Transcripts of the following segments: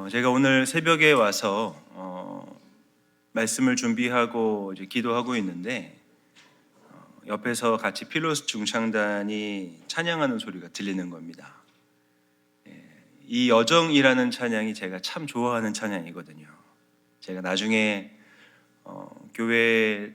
제가 오늘 새벽에 와서 말씀을 준비하고 이제 기도하고 있는데 옆에서 같이 필로스 중창단이 찬양하는 소리가 들리는 겁니다. 이 여정이라는 찬양이 제가 참 좋아하는 찬양이거든요. 제가 나중에 교회에서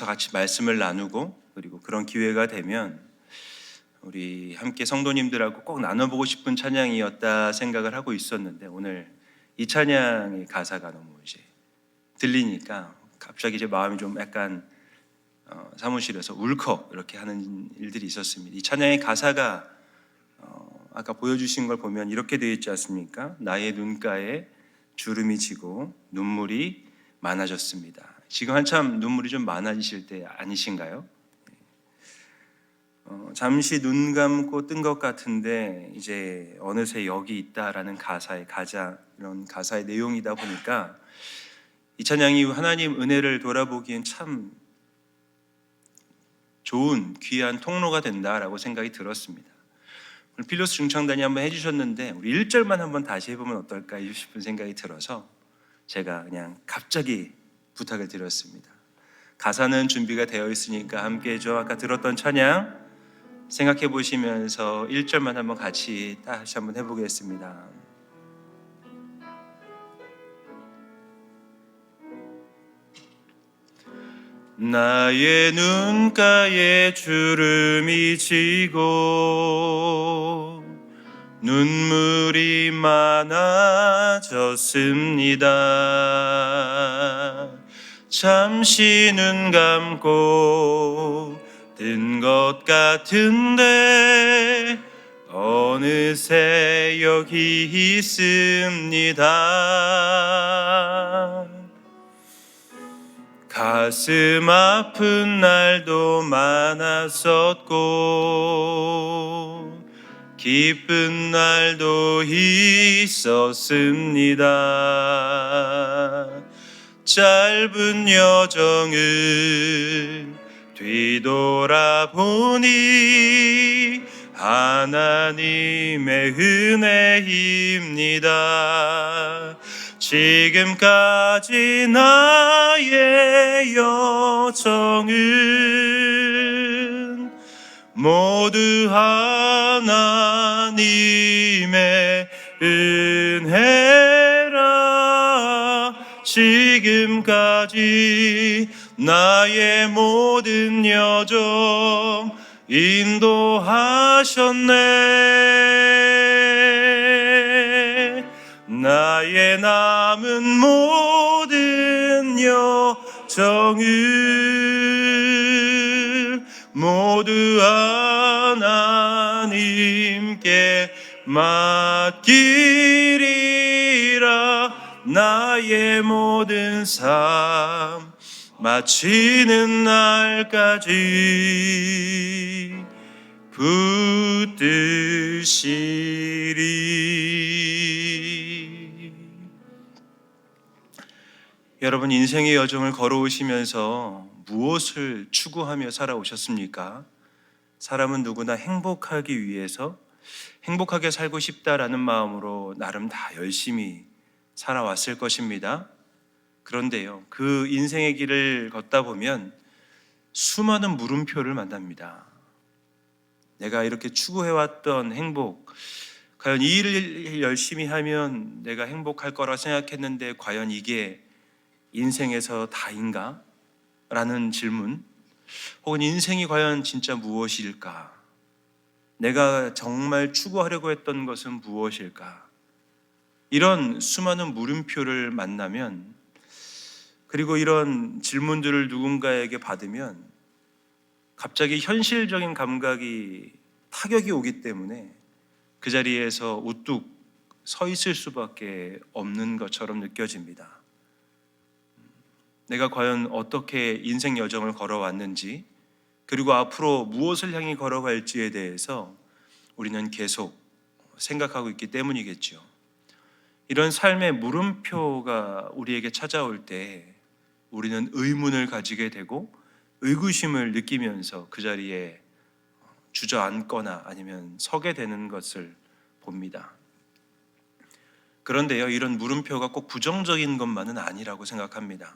같이 말씀을 나누고 그리고 그런 기회가 되면 우리 함께 성도님들하고 꼭 나눠보고 싶은 찬양이었다 생각을 하고 있었는데 오늘 이 찬양의 가사가 너무 이제 들리니까 갑자기 제 마음이 좀 약간 사무실에서 울컥 이렇게 하는 일들이 있었습니다. 이 찬양의 가사가 아까 보여주신 걸 보면 이렇게 되어 있지 않습니까? 나의 눈가에 주름이 지고 눈물이 많아졌습니다. 지금 한참 눈물이 좀 많아지실 때 아니신가요? 잠시 눈 감고 뜬 것 같은데 이제 어느새 여기 있다라는 이런 가사의 내용이다 보니까 이 찬양이 하나님 은혜를 돌아보기엔 참 좋은 귀한 통로가 된다라고 생각이 들었습니다. 오늘 필로스 중창단이 한번 해주셨는데 우리 1절만 한번 다시 해보면 어떨까 싶은 생각이 들어서 제가 그냥 갑자기 부탁을 드렸습니다. 가사는 준비가 되어 있으니까 함께 해줘. 아까 들었던 찬양 생각해 보시면서 1절만 한번 같이 다시 한번 해보겠습니다. 나의 눈가에 주름이 지고 눈물이 많아졌습니다. 잠시 눈 감고 뜬 것 같은데 어느새 여기 있습니다. 가슴 아픈 날도 많았었고 기쁜 날도 있었습니다. 짧은 여정을 뒤돌아보니 하나님의 은혜입니다. 지금까지 나의 여정은 모두 하나님의 은혜라. 지금까지 나의 모든 여정 인도하셨네. 나의 남은 모든 여정을 모두 하나님께 맡기리라. 나의 모든 삶 마치는 날까지 붙드시리. 여러분, 인생의 여정을 걸어오시면서 무엇을 추구하며 살아오셨습니까? 사람은 누구나 행복하기 위해서 행복하게 살고 싶다라는 마음으로 나름 다 열심히 살아왔을 것입니다. 그런데요, 그 인생의 길을 걷다 보면 수많은 물음표를 만납니다. 내가 이렇게 추구해왔던 행복, 과연 이 일을 열심히 하면 내가 행복할 거라 생각했는데 과연 이게 인생에서 다인가? 라는 질문, 혹은 인생이 과연 진짜 무엇일까? 내가 정말 추구하려고 했던 것은 무엇일까? 이런 수많은 물음표를 만나면, 그리고 이런 질문들을 누군가에게 받으면 갑자기 현실적인 감각이 타격이 오기 때문에 그 자리에서 우뚝 서 있을 수밖에 없는 것처럼 느껴집니다. 내가 과연 어떻게 인생 여정을 걸어왔는지, 그리고 앞으로 무엇을 향해 걸어갈지에 대해서 우리는 계속 생각하고 있기 때문이겠죠. 이런 삶의 물음표가 우리에게 찾아올 때 우리는 의문을 가지게 되고 의구심을 느끼면서 그 자리에 주저앉거나 아니면 서게 되는 것을 봅니다. 그런데요, 이런 물음표가 꼭 부정적인 것만은 아니라고 생각합니다.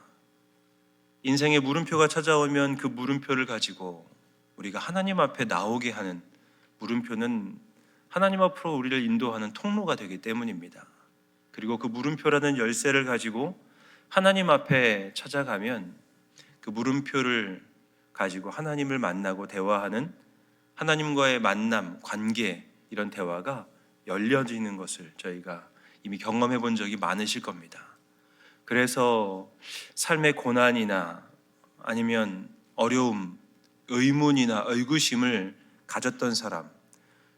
인생에 물음표가 찾아오면 그 물음표를 가지고 우리가 하나님 앞에 나오게 하는, 물음표는 하나님 앞으로 우리를 인도하는 통로가 되기 때문입니다. 그리고 그 물음표라는 열쇠를 가지고 하나님 앞에 찾아가면 그 물음표를 가지고 하나님을 만나고 대화하는, 하나님과의 만남, 관계, 이런 대화가 열려지는 것을 저희가 이미 경험해 본 적이 많으실 겁니다. 그래서 삶의 고난이나 아니면 어려움, 의문이나 의구심을 가졌던 사람,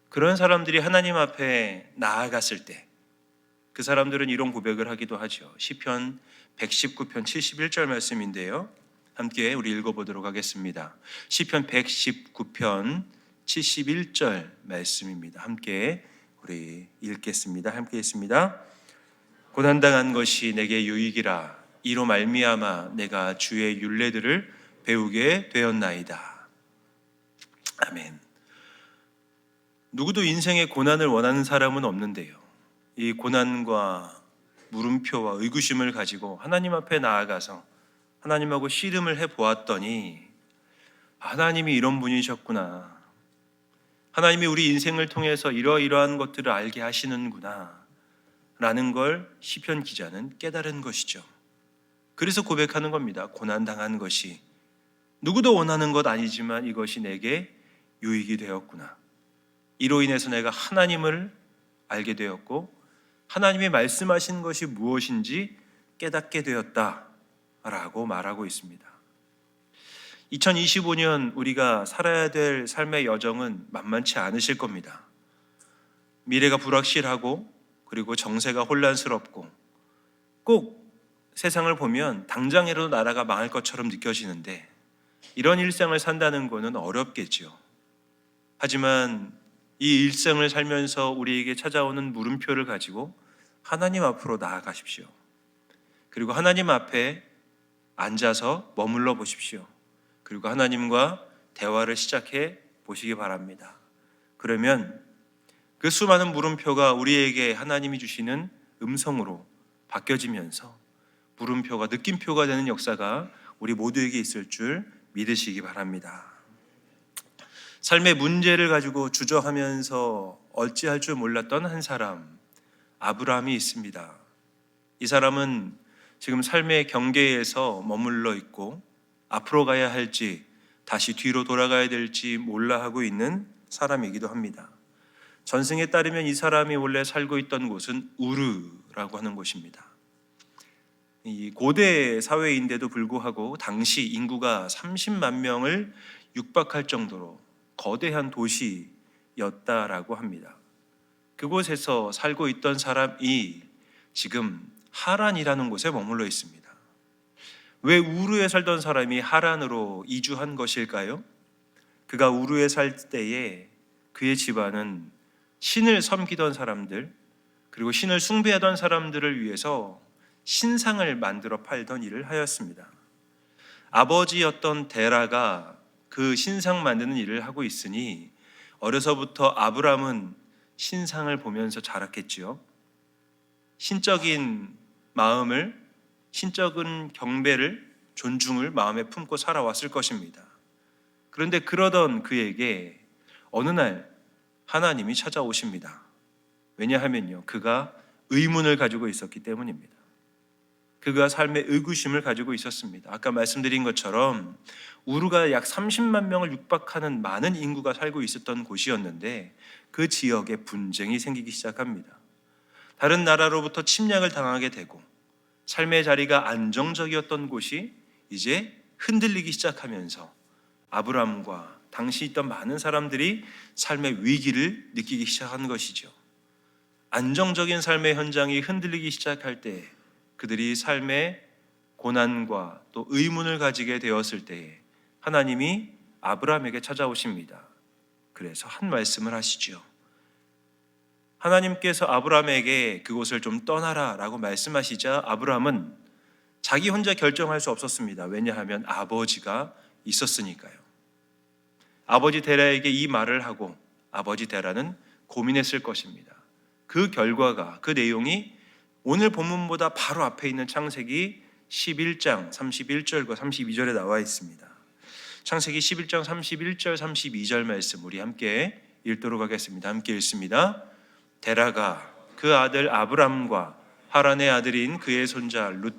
그런 사람들이 하나님 앞에 나아갔을 때 그 사람들은 이런 고백을 하기도 하죠. 시편 119편 71절 말씀인데요, 함께 우리 읽어보도록 하겠습니다. 시편 119편 71절 말씀입니다. 함께 우리 읽겠습니다. 함께 읽습니다. 고난당한 것이 내게 유익이라. 이로 말미암아 내가 주의 율례들을 배우게 되었나이다. 아멘. 누구도 인생의 고난을 원하는 사람은 없는데요, 이 고난과 물음표와 의구심을 가지고 하나님 앞에 나아가서 하나님하고 씨름을 해보았더니 하나님이 이런 분이셨구나, 하나님이 우리 인생을 통해서 이러이러한 것들을 알게 하시는구나 라는 걸 시편 기자는 깨달은 것이죠. 그래서 고백하는 겁니다. 고난당한 것이 누구도 원하는 것 아니지만 이것이 내게 유익이 되었구나. 이로 인해서 내가 하나님을 알게 되었고 하나님이 말씀하신 것이 무엇인지 깨닫게 되었다라고 말하고 있습니다. 2025년 우리가 살아야 될 삶의 여정은 만만치 않으실 겁니다. 미래가 불확실하고 그리고 정세가 혼란스럽고 꼭 세상을 보면 당장이라도 나라가 망할 것처럼 느껴지는데 이런 일상을 산다는 것은 어렵겠죠. 하지만 이 일생을 살면서 우리에게 찾아오는 물음표를 가지고 하나님 앞으로 나아가십시오. 그리고 하나님 앞에 앉아서 머물러 보십시오. 그리고 하나님과 대화를 시작해 보시기 바랍니다. 그러면 그 수많은 물음표가 우리에게 하나님이 주시는 음성으로 바뀌어지면서 물음표가 느낌표가 되는 역사가 우리 모두에게 있을 줄 믿으시기 바랍니다. 삶의 문제를 가지고 주저하면서 어찌할 줄 몰랐던 한 사람, 아브라함이 있습니다. 이 사람은 지금 삶의 경계에서 머물러 있고 앞으로 가야 할지 다시 뒤로 돌아가야 될지 몰라 하고 있는 사람이기도 합니다. 전승에 따르면 이 사람이 원래 살고 있던 곳은 우르라고 하는 곳입니다. 이 고대 사회인데도 불구하고 당시 인구가 30만 명을 육박할 정도로 거대한 도시였다라고 합니다. 그곳에서 살고 있던 사람이 지금 하란이라는 곳에 머물러 있습니다. 왜 우르에 살던 사람이 하란으로 이주한 것일까요? 그가 우르에 살 때에 그의 집안은 신을 섬기던 사람들, 그리고 신을 숭배하던 사람들을 위해서 신상을 만들어 팔던 일을 하였습니다. 아버지였던 데라가 그 신상 만드는 일을 하고 있으니 어려서부터 아브람은 신상을 보면서 자랐겠지요. 신적인 마음을, 신적인 경배를, 존중을 마음에 품고 살아왔을 것입니다. 그런데 그러던 그에게 어느 날 하나님이 찾아오십니다. 왜냐하면요, 그가 의문을 가지고 있었기 때문입니다. 그가 삶의 의구심을 가지고 있었습니다. 아까 말씀드린 것처럼 우르가 약 30만 명을 육박하는 많은 인구가 살고 있었던 곳이었는데 그 지역에 분쟁이 생기기 시작합니다. 다른 나라로부터 침략을 당하게 되고 삶의 자리가 안정적이었던 곳이 이제 흔들리기 시작하면서 아브람과 당시 있던 많은 사람들이 삶의 위기를 느끼기 시작한 것이죠. 안정적인 삶의 현장이 흔들리기 시작할 때 그들이 삶의 고난과 또 의문을 가지게 되었을 때에 하나님이 아브라함에게 찾아오십니다. 그래서 한 말씀을 하시죠. 하나님께서 아브라함에게 그곳을 좀 떠나라 라고 말씀하시자 아브라함은 자기 혼자 결정할 수 없었습니다. 왜냐하면 아버지가 있었으니까요. 아버지 데라에게 이 말을 하고 아버지 데라는 고민했을 것입니다. 그 결과가, 그 내용이 오늘 본문보다 바로 앞에 있는 창세기 11장 31절과 32절에 나와 있습니다. 창세기 11장 31절 32절 말씀 우리 함께 읽도록 하겠습니다. 함께 읽습니다. 데라가 그 아들 아브람과 하란의 아들인 그의 손자 룻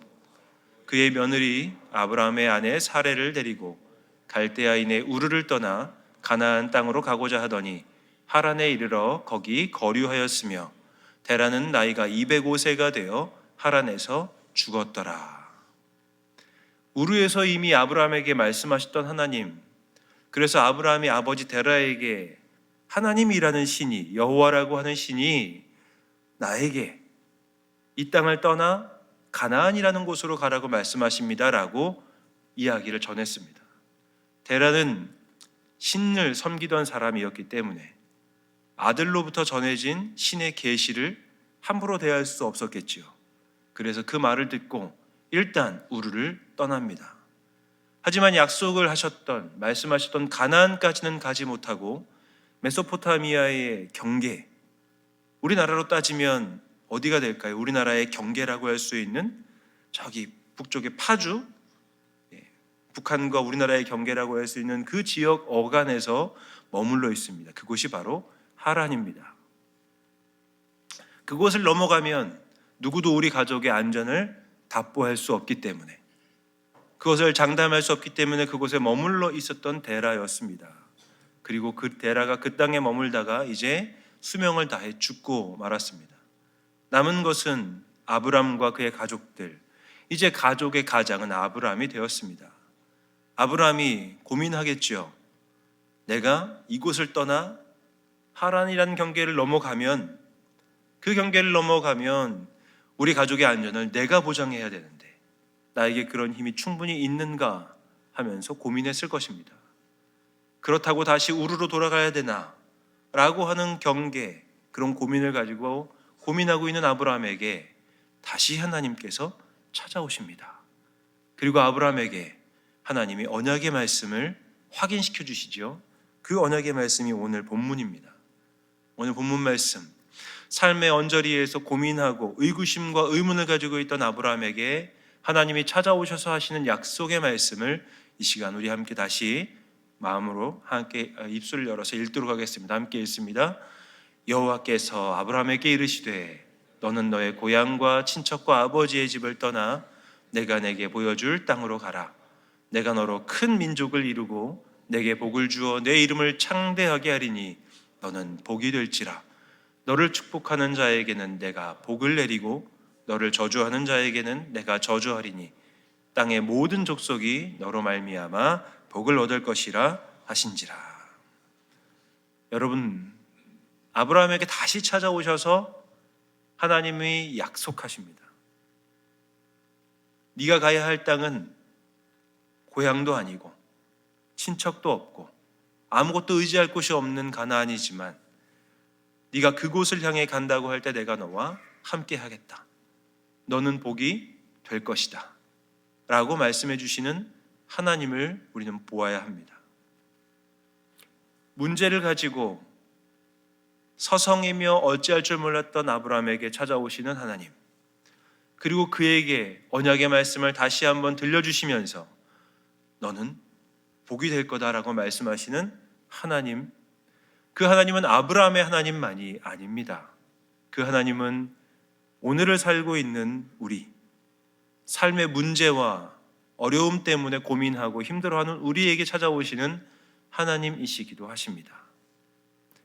그의 며느리 아브람의 아내 사레를 데리고 갈대아인의 우르를 떠나 가나안 땅으로 가고자 하더니 하란에 이르러 거기 거류하였으며 데라는 나이가 205세가 되어 하란에서 죽었더라. 우르에서 이미 아브라함에게 말씀하셨던 하나님, 그래서 아브라함이 아버지 데라에게 하나님이라는 신이, 여호와라고 하는 신이 나에게 이 땅을 떠나 가나안이라는 곳으로 가라고 말씀하십니다라고 이야기를 전했습니다. 데라는 신을 섬기던 사람이었기 때문에 아들로부터 전해진 신의 계시를 함부로 대할 수 없었겠지요. 그래서 그 말을 듣고 일단 우르를 떠납니다. 하지만 약속을 하셨던, 말씀하셨던 가나안까지는 가지 못하고 메소포타미아의 경계, 우리나라로 따지면 어디가 될까요? 우리나라의 경계라고 할 수 있는 저기 북쪽의 파주, 북한과 우리나라의 경계라고 할 수 있는 그 지역 어간에서 머물러 있습니다. 그곳이 바로 하란입니다. 그곳을 넘어가면 누구도 우리 가족의 안전을 답보할 수 없기 때문에, 그것을 장담할 수 없기 때문에 그곳에 머물러 있었던 데라였습니다. 그리고 그 데라가 그 땅에 머물다가 이제 수명을 다해 죽고 말았습니다. 남은 것은 아브람과 그의 가족들, 이제 가족의 가장은 아브람이 되었습니다. 아브람이 고민하겠죠. 내가 이곳을 떠나 하란이라는 경계를 넘어가면, 그 경계를 넘어가면 우리 가족의 안전을 내가 보장해야 되는데 나에게 그런 힘이 충분히 있는가 하면서 고민했을 것입니다. 그렇다고 다시 우르로 돌아가야 되나 라고 하는 경계, 그런 고민을 가지고 고민하고 있는 아브라함에게 다시 하나님께서 찾아오십니다. 그리고 아브라함에게 하나님이 언약의 말씀을 확인시켜 주시죠. 그 언약의 말씀이 오늘 본문입니다. 오늘 본문 말씀, 삶의 언저리에서 고민하고 의구심과 의문을 가지고 있던 아브라함에게 하나님이 찾아오셔서 하시는 약속의 말씀을 이 시간 우리 함께 다시 마음으로 함께 입술을 열어서 읽도록 하겠습니다. 함께 읽습니다. 여호와께서 아브라함에게 이르시되 너는 너의 고향과 친척과 아버지의 집을 떠나 내가 내게 보여줄 땅으로 가라. 내가 너로 큰 민족을 이루고 내게 복을 주어 내 이름을 창대하게 하리니 너는 복이 될지라. 너를 축복하는 자에게는 내가 복을 내리고 너를 저주하는 자에게는 내가 저주하리니 땅의 모든 족속이 너로 말미암아 복을 얻을 것이라 하신지라. 여러분, 아브라함에게 다시 찾아오셔서 하나님이 약속하십니다. 네가 가야 할 땅은 고향도 아니고 친척도 없고 아무것도 의지할 곳이 없는 가나안이지만 네가 그곳을 향해 간다고 할 때 내가 너와 함께 하겠다. 너는 복이 될 것이다 라고 말씀해 주시는 하나님을 우리는 보아야 합니다. 문제를 가지고 서성이며 어찌할 줄 몰랐던 아브라함에게 찾아오시는 하나님, 그리고 그에게 언약의 말씀을 다시 한번 들려주시면서 너는 복이 될 거다라고 말씀하시는 하나님, 그 하나님은 아브라함의 하나님만이 아닙니다. 그 하나님은 오늘을 살고 있는 우리, 삶의 문제와 어려움 때문에 고민하고 힘들어하는 우리에게 찾아오시는 하나님이시기도 하십니다.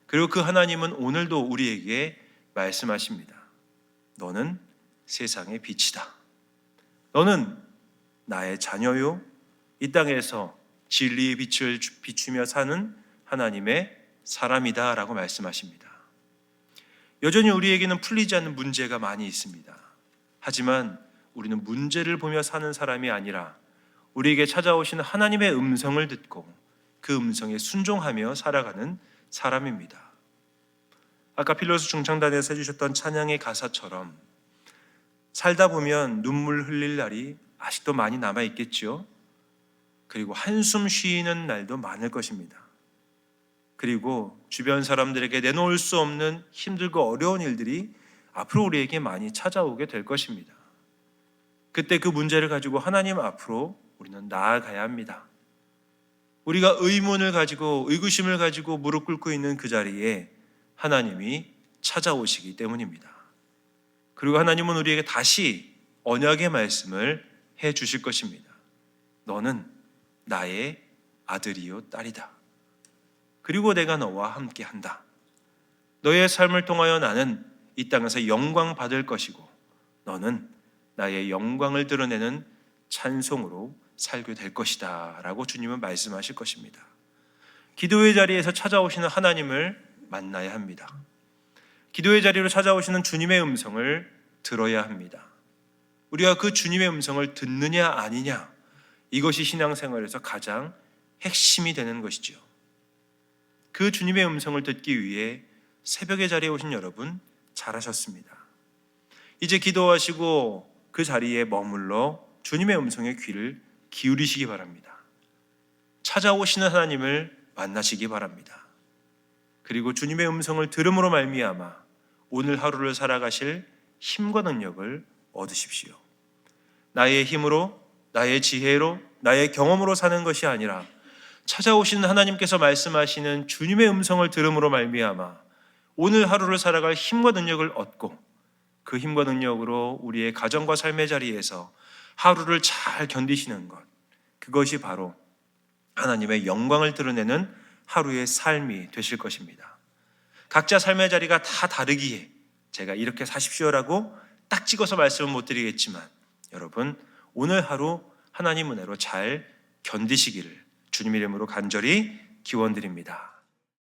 그리고 그 하나님은 오늘도 우리에게 말씀하십니다. 너는 세상의 빛이다. 너는 나의 자녀요, 이 땅에서 진리의 빛을 비추며 사는 하나님의 사람이다 라고 말씀하십니다. 여전히 우리에게는 풀리지 않는 문제가 많이 있습니다. 하지만 우리는 문제를 보며 사는 사람이 아니라 우리에게 찾아오시는 하나님의 음성을 듣고 그 음성에 순종하며 살아가는 사람입니다. 아까 필로스 중창단에서 해주셨던 찬양의 가사처럼 살다 보면 눈물 흘릴 날이 아직도 많이 남아있겠죠. 그리고 한숨 쉬는 날도 많을 것입니다. 그리고 주변 사람들에게 내놓을 수 없는 힘들고 어려운 일들이 앞으로 우리에게 많이 찾아오게 될 것입니다. 그때 그 문제를 가지고 하나님 앞으로 우리는 나아가야 합니다. 우리가 의문을 가지고 의구심을 가지고 무릎 꿇고 있는 그 자리에 하나님이 찾아오시기 때문입니다. 그리고 하나님은 우리에게 다시 언약의 말씀을 해 주실 것입니다. 너는 나의 아들이요 딸이다. 그리고 내가 너와 함께 한다. 너의 삶을 통하여 나는 이 땅에서 영광 받을 것이고 너는 나의 영광을 드러내는 찬송으로 살게 될 것이다 라고 주님은 말씀하실 것입니다. 기도의 자리에서 찾아오시는 하나님을 만나야 합니다. 기도의 자리로 찾아오시는 주님의 음성을 들어야 합니다. 우리가 그 주님의 음성을 듣느냐 아니냐, 이것이 신앙생활에서 가장 핵심이 되는 것이죠. 그 주님의 음성을 듣기 위해 새벽의 자리에 오신 여러분 잘하셨습니다. 이제 기도하시고 그 자리에 머물러 주님의 음성에 귀를 기울이시기 바랍니다. 찾아오시는 하나님을 만나시기 바랍니다. 그리고 주님의 음성을 들음으로 말미암아 오늘 하루를 살아가실 힘과 능력을 얻으십시오. 나의 힘으로, 나의 지혜로, 나의 경험으로 사는 것이 아니라 찾아오시는 하나님께서 말씀하시는 주님의 음성을 들음으로 말미암아 오늘 하루를 살아갈 힘과 능력을 얻고 그 힘과 능력으로 우리의 가정과 삶의 자리에서 하루를 잘 견디시는 것, 그것이 바로 하나님의 영광을 드러내는 하루의 삶이 되실 것입니다. 각자 삶의 자리가 다 다르기에 제가 이렇게 사십시오라고 딱 찍어서 말씀은 못 드리겠지만 여러분 오늘 하루 하나님 은혜로 잘 견디시기를 주님 이름으로 간절히 기원드립니다.